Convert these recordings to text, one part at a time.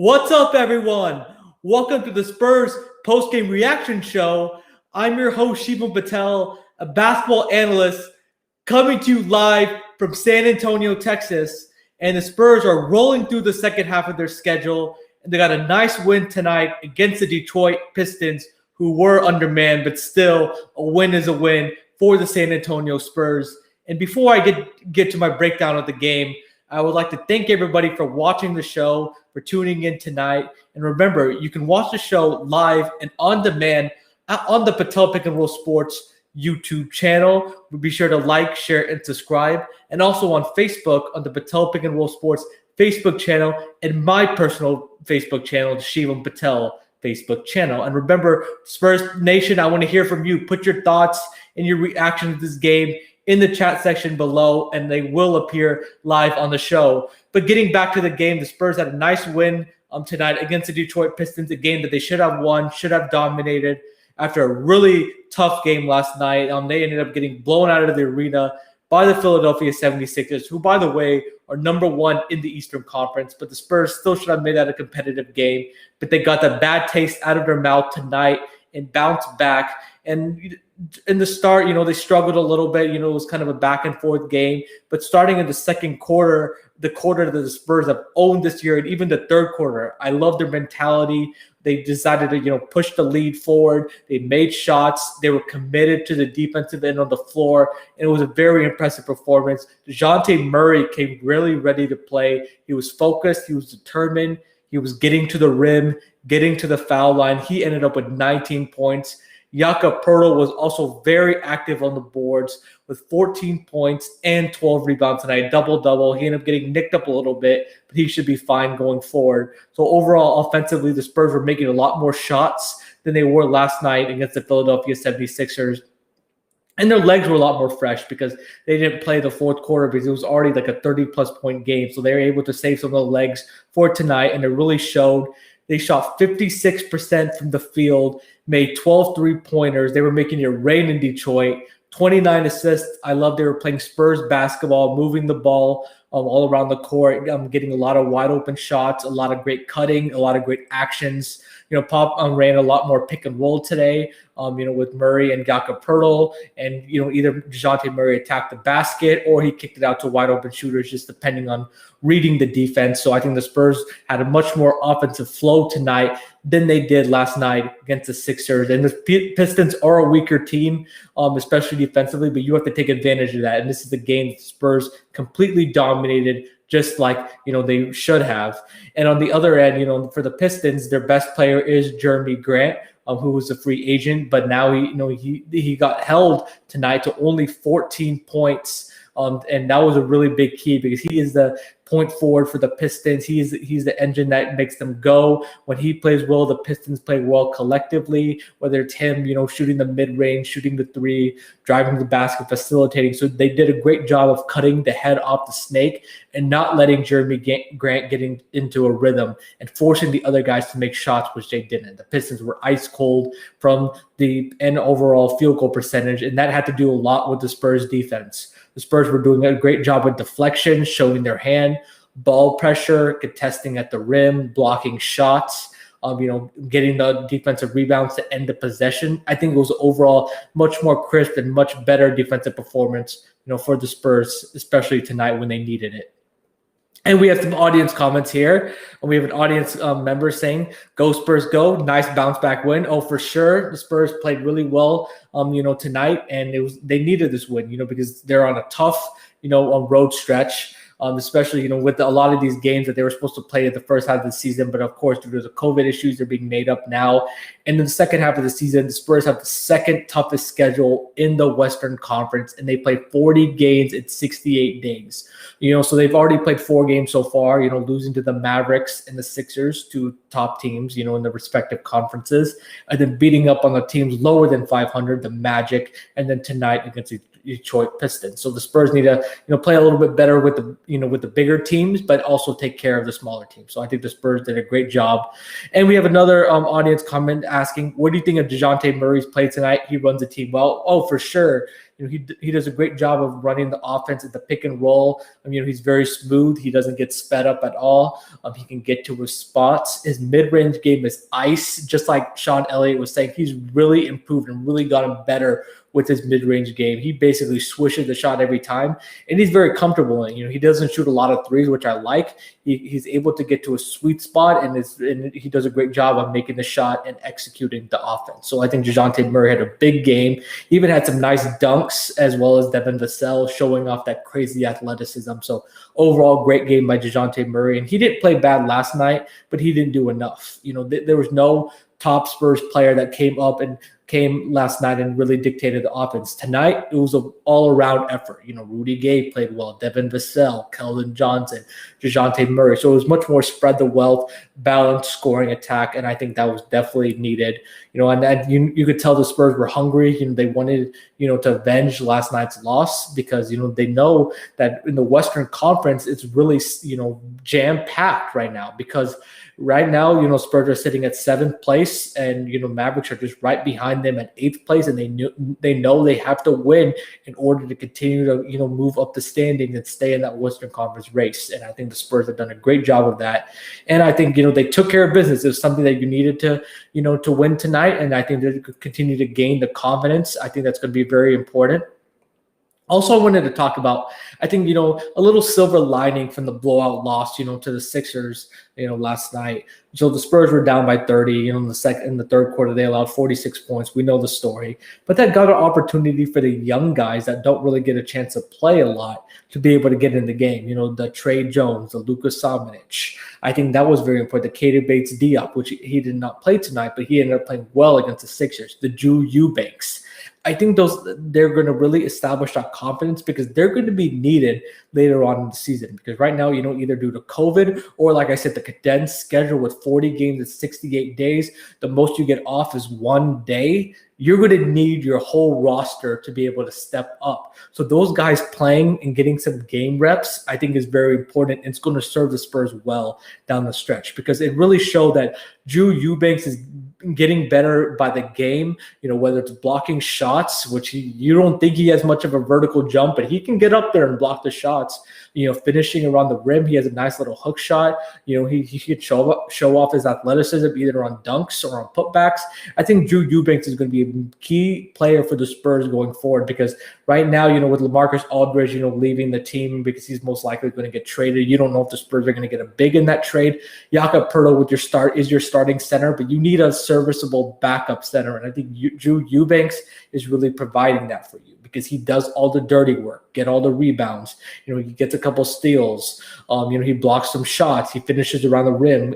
What's up, everyone? Welcome to the Spurs post-game reaction show. I'm your host, Shivam Patel, a basketball analyst coming to you live from San Antonio, Texas. And the Spurs are rolling through the second half of their schedule. And they got a nice win tonight against the Detroit Pistons, who were undermanned, but still a win is a win for the San Antonio Spurs. And before I get to my breakdown of the game, I would like to thank everybody for watching the show, for tuning in tonight. And remember, you can watch the show live and on demand on the Patel Pick and Roll Sports YouTube channel. Be sure to like, share, and subscribe. And also on Facebook on the Patel Pick and Roll Sports Facebook channel and my personal Facebook channel, the Shivam Patel Facebook channel. And remember, Spurs Nation, I want to hear from you. Put your thoughts and your reaction to this game in the chat section below, and they will appear live on the show. But getting back to the game, the Spurs had a nice win tonight against the Detroit Pistons, a game that they should have won, should have dominated after a really tough game last night. They ended up getting blown out of the arena by the Philadelphia 76ers, who, by the way, are number one in the Eastern Conference. But the Spurs still should have made that a competitive game. But they got that bad taste out of their mouth tonight and bounced back. And in the start, they struggled a little bit. It was kind of a back and forth game. But starting in the second quarter, the quarter that the Spurs have owned this year, and even the third quarter, I love their mentality. They decided to, push the lead forward. They made shots. They were committed to the defensive end on the floor. And it was a very impressive performance. DeJounte Murray came really ready to play. He was focused. He was determined. He was getting to the rim, getting to the foul line. He ended up with 19 points. Jakob Poeltl was also very active on the boards with 14 points and 12 rebounds tonight, double-double. He ended up getting nicked up a little bit, but he should be fine going forward. So overall, offensively, the Spurs were making a lot more shots than they were last night against the Philadelphia 76ers. And their legs were a lot more fresh because they didn't play the fourth quarter because it was already like a 30-plus point game. So they were able to save some of the legs for tonight, and it really showed. They shot 56% from the field, made 12 three-pointers. They were making it rain in Detroit. 29 assists. I love they were playing Spurs basketball, moving the ball all around the court, getting a lot of wide open shots, a lot of great cutting, a lot of great actions. Pop ran a lot more pick and roll today, with Murray and Jakob Poeltl. And, either DeJounte Murray attacked the basket or he kicked it out to wide open shooters, just depending on reading the defense. So I think the Spurs had a much more offensive flow tonight than they did last night against the Sixers. And the Pistons are a weaker team, especially defensively, but you have to take advantage of that. And this is the game the Spurs completely dominated, just like, they should have. And on the other end, for the Pistons, their best player is Jeremy Grant, who was a free agent, but now he got held tonight to only 14 points. And that was a really big key because he is the point forward for the Pistons. He's the engine that makes them go. When he plays well, the Pistons play well collectively, whether it's him, shooting the mid-range, shooting the three, driving the basket, facilitating. So they did a great job of cutting the head off the snake and not letting Jeremy Grant getting into a rhythm and forcing the other guys to make shots, which they didn't. The Pistons were ice cold from the end overall field goal percentage, and that had to do a lot with the Spurs defense. The Spurs were doing a great job with deflection, showing their hand, ball pressure, contesting at the rim, blocking shots, getting the defensive rebounds to end the possession. I think it was overall much more crisp and much better defensive performance, for the Spurs, especially tonight when they needed it. And we have some audience comments here. We have an audience member saying, "Go Spurs, go! Nice bounce back win." Oh, for sure, the Spurs played really well, tonight, and they needed this win, because they're on a tough, road stretch. Especially, with a lot of these games that they were supposed to play at the first half of the season. But, of course, due to the COVID issues, they're being made up now. And in the second half of the season, the Spurs have the second toughest schedule in the Western Conference, and they play 40 games in 68 days. So they've already played 4 games so far, losing to the Mavericks and the Sixers, 2 top teams, in the respective conferences, and then beating up on the teams lower than 500, the Magic, and then tonight against the Detroit Pistons. So the Spurs need to, play a little bit better with the bigger teams, but also take care of the smaller teams. So I think the Spurs did a great job. And we have another audience comment asking, what do you think of DeJounte Murray's play tonight? He runs the team well. Oh, for sure. he does a great job of running the offense at the pick and roll. He's very smooth. He doesn't get sped up at all. He can get to his spots. His mid-range game is ice, just like Sean Elliott was saying. He's really improved and really gotten better with his mid-range game. He basically swishes the shot every time, and he's very comfortable in it. He doesn't shoot a lot of threes, which I like. He's able to get to a sweet spot, and he does a great job of making the shot and executing the offense. So I think DeJounte Murray had a big game. He even had some nice dunks, as well as Devin Vassell showing off that crazy athleticism. So overall, great game by DeJounte Murray. And he didn't play bad last night, but he didn't do enough. There was no top Spurs player that came last night and really dictated the offense. Tonight, it was an all-around effort. Rudy Gay played well, Devin Vassell, Keldon Johnson, DeJounte Murray. So it was much more spread the wealth, balanced scoring attack, and I think that was definitely needed. And you could tell the Spurs were hungry. They wanted, to avenge last night's loss because, they know that in the Western Conference, it's really, jam-packed right now because right now, Spurs are sitting at 7th place and, Mavericks are just right behind them at 8th place, and they know they have to win in order to continue to, move up the standings and stay in that Western Conference race. And I think the Spurs have done a great job of that. And I think, they took care of business. It was something that you needed to, to win tonight. And I think they could continue to gain the confidence. I think that's going to be very important. Also, I wanted to talk about, I think, a little silver lining from the blowout loss, to the Sixers, last night. So the Spurs were down by 30, in the third quarter, they allowed 46 points. We know the story, but that got an opportunity for the young guys that don't really get a chance to play a lot to be able to get in the game. The Trey Jones, the Lucas Samanic. I think that was very important. The Keita Bates-Diop, which he did not play tonight, but he ended up playing well against the Sixers. The Drew Eubanks. I think they're going to really establish that confidence because they're going to be needed later on in the season. Because right now, either due to COVID or, like I said, the condensed schedule with 40 games in 68 days, the most you get off is 1 day. You're going to need your whole roster to be able to step up. So those guys playing and getting some game reps, I think is very important. It's going to serve the Spurs well down the stretch because it really showed that Drew Eubanks is getting better by the game, whether it's blocking shots, which you don't think he has much of a vertical jump, but he can get up there and block the shots, finishing around the rim. He has a nice little hook shot. He could show off his athleticism either on dunks or on putbacks. I think Drew Eubanks is going to be a key player for the Spurs going forward because right now, with LaMarcus Aldridge, leaving the team because he's most likely going to get traded. You don't know if the Spurs are going to get a big in that trade. Jakob Poeltl is your starting center, but you need a serviceable backup center. And I think Drew Eubanks is really providing that for you because he does all the dirty work, get all the rebounds. He gets a couple steals. He blocks some shots. He finishes around the rim,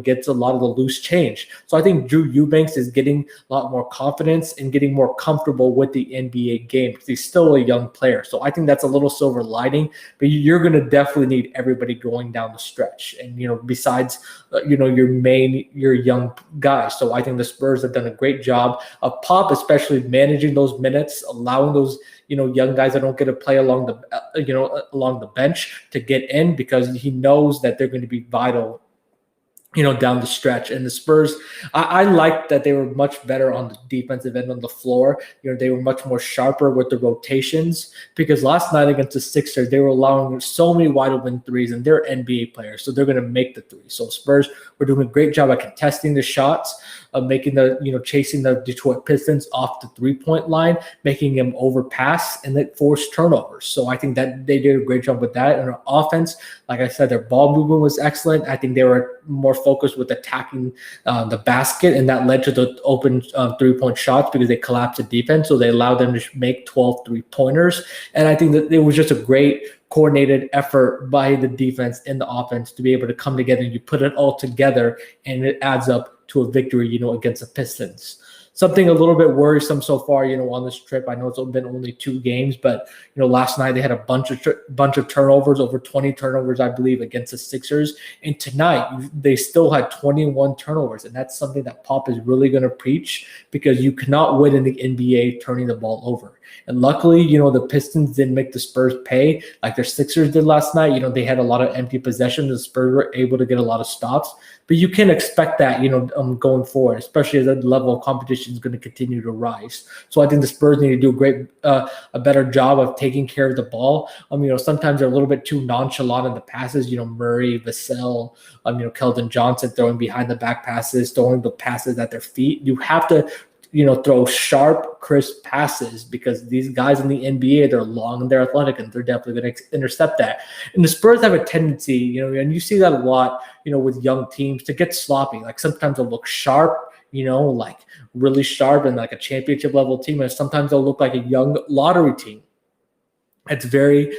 gets a lot of the loose change. So I think Drew Eubanks is getting a lot more confidence and getting more comfortable with the NBA game because he's still a young player. So I think that's a little silver lining, but you're going to definitely need everybody going down the stretch. And, besides, your young guys. So I think the Spurs have done a great job of Pop, especially managing those minutes, allowing those young guys that don't get to play along the bench to get in because he knows that they're going to be vital down the stretch. And the Spurs, I liked that they were much better on the defensive end on the floor. They were much more sharper with the rotations because last night against the Sixers, they were allowing so many wide open threes, and they're NBA players, so they're going to make the threes. So Spurs were doing a great job at contesting the shots, of making chasing the Detroit Pistons off the 3-point line, making them overpass, and that forced turnovers. So I think that they did a great job with that. And our offense, like I said, their ball movement was excellent. I think they were more focused with attacking the basket, and that led to the open 3-point shots because they collapsed the defense. So they allowed them to make 12 3-pointers. And I think that it was just a great coordinated effort by the defense and the offense to be able to come together, and you put it all together and it adds up to a victory, against the Pistons. Something a little bit worrisome so far, on this trip. I know it's been only 2 games, but last night they had a bunch of turnovers, over 20 turnovers, I believe, against the Sixers. And tonight they still had 21 turnovers, and that's something that Pop is really going to preach because you cannot win in the NBA turning the ball over. And luckily, the Pistons didn't make the Spurs pay like their Sixers did last night. They had a lot of empty possessions. The Spurs were able to get a lot of stops. but you can expect that, going forward, especially as the level of competition is going to continue to rise. So I think the Spurs need to do a better job of taking care of the ball. Sometimes they're a little bit too nonchalant in the passes. Murray, Vassell, Keldon Johnson throwing behind the back passes, throwing the passes at their feet. You have to throw sharp, crisp passes, because these guys in the NBA, they're long and they're athletic, and they're definitely going to intercept that. And the Spurs have a tendency, and you see that a lot, with young teams, to get sloppy. Like sometimes they'll look sharp, like really sharp and like a championship level team, and sometimes they'll look like a young lottery team. It's very,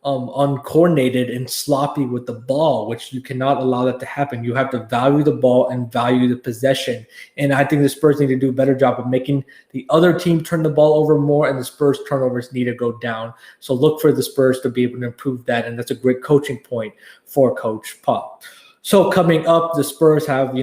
uncoordinated and sloppy with the ball, which you cannot allow that to happen. You have to value the ball and value the possession. And I think the Spurs need to do a better job of making the other team turn the ball over more, and the Spurs turnovers need to go down. So look for the Spurs to be able to improve that. And that's a great coaching point for Coach Pop. So coming up, the Spurs have,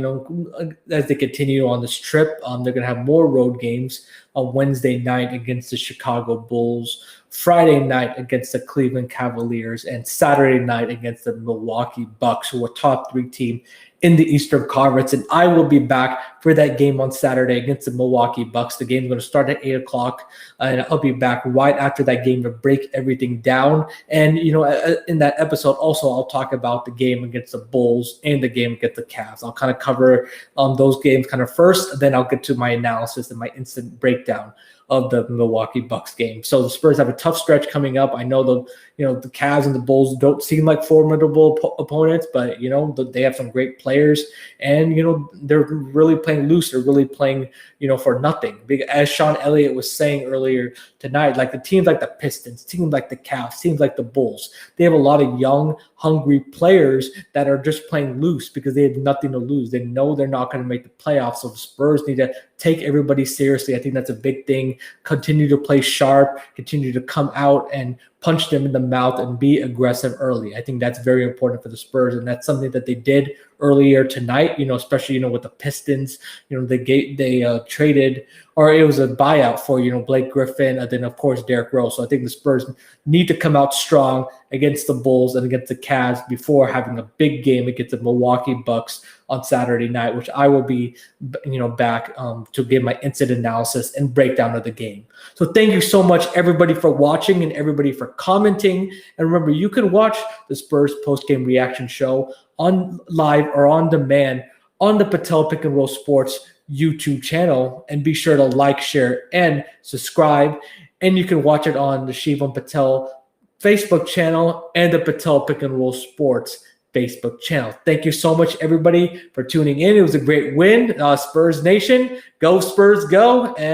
as they continue on this trip, they're going to have more road games on Wednesday night against the Chicago Bulls, Friday night against the Cleveland Cavaliers, and Saturday night against the Milwaukee Bucks, who are top 3 team in the Eastern Conference. And I will be back for that game on Saturday against the Milwaukee Bucks. The game's going to start at 8 o'clock, and I'll be back right after that game to break everything down. And, in that episode also, I'll talk about the game against the Bulls and the game against the Cavs. I'll kind of cover those games kind of first, then I'll get to my analysis and my instant breakdown of the Milwaukee Bucks game. So the Spurs have a tough stretch coming up. I know the Cavs and the Bulls don't seem like formidable opponents, but they have some great players, and they're really playing loose. They're really playing for nothing. As Sean Elliott was saying earlier tonight, like the teams like the Pistons, teams like the Cavs, teams like the Bulls, they have a lot of young, hungry players that are just playing loose because they have nothing to lose. They know they're not going to make the playoffs, so the Spurs need to take everybody seriously. I think that's a big thing. Continue to play sharp, continue to come out and punch them in the mouth and be aggressive early. I think that's very important for the Spurs, and that's something that they did earlier tonight, especially, with the Pistons. They traded, or it was a buyout for, Blake Griffin, and then, of course, Derrick Rose. So I think the Spurs need to come out strong against the Bulls and against the Cavs before having a big game against the Milwaukee Bucks on Saturday night, which I will be, back to give my instant analysis and breakdown of the game. So thank you so much, everybody, for watching and everybody for commenting. And remember, you can watch the Spurs post-game reaction show on live or on demand on the Patel Pick and Roll Sports YouTube channel. And be sure to like, share, and subscribe. And you can watch it on the Shivam Patel Facebook channel and the Patel Pick and Roll Sports Facebook channel. Thank you so much, everybody, for tuning in. It was a great win. Spurs Nation, go Spurs, go. And